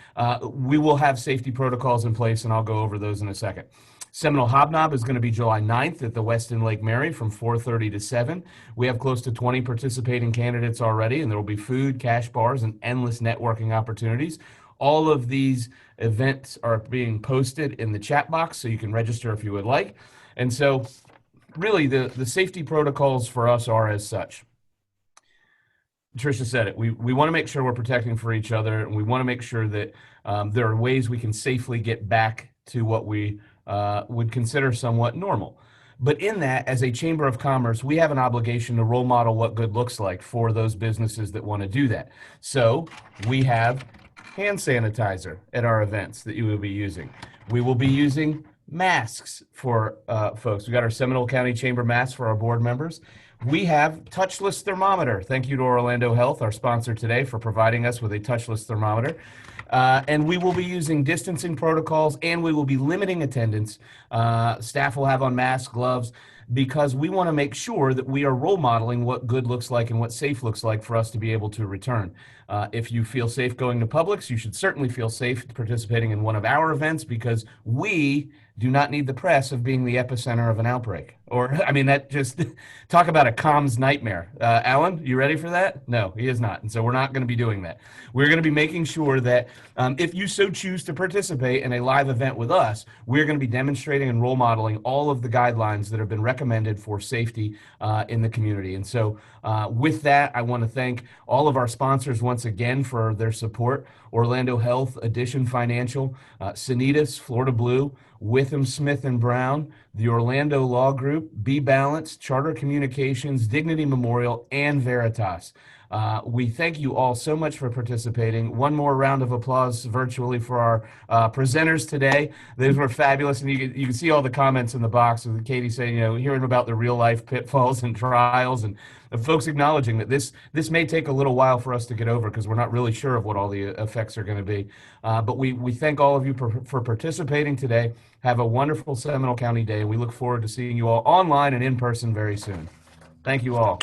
we will have safety protocols in place, and I'll go over those in a second. Seminole Hobnob is going to be July 9th at the Westin Lake Mary from 4:30 to 7. We have close to 20 participating candidates already, and there will be food, cash bars, and endless networking opportunities. All of these events are being posted in the chat box, so you can register if you would like. And so really the safety protocols for us are as such. Tricia said it. We want to make sure we're protecting for each other, and we want to make sure that there are ways we can safely get back to what we would consider somewhat normal. But in that, as a Chamber of Commerce, we have an obligation to role model what good looks like for those businesses that want to do that. So we have hand sanitizer at our events that you will be using. We will be using masks for folks. We got our Seminole County Chamber masks for our board members. We have touchless thermometer. Thank you to Orlando Health, our sponsor today, for providing us with a touchless thermometer. And we will be using distancing protocols, and we will be limiting attendance. Staff will have on masks, gloves, because we want to make sure that we are role modeling what good looks like and what safe looks like for us to be able to return. If you feel safe going to Publix, you should certainly feel safe participating in one of our events, because we do not need the press of being the epicenter of an outbreak. Or, I mean, that just, talk about a comms nightmare. Alan, you ready for that? No, he is not. And so we're not going to be doing that. We're going to be making sure that if you so choose to participate in a live event with us, we're going to be demonstrating and role modeling all of the guidelines that have been recommended for safety in the community. And so with that, I want to thank all of our sponsors once again for their support. Orlando Health, Addition Financial, Sanitas, Florida Blue, Witham Smith and Brown, the Orlando Law Group, Be Balanced, Charter Communications, Dignity Memorial, and Veritas. We thank you all so much for participating. One more round of applause virtually for our presenters today. Those were fabulous, and you can see all the comments in the box with Katie saying, hearing about the real life pitfalls and trials, and the folks acknowledging that this may take a little while for us to get over because we're not really sure of what all the effects are going to be. But we thank all of you for participating today. Have a wonderful Seminole County Day, and we look forward to seeing you all online and in person very soon. Thank you all.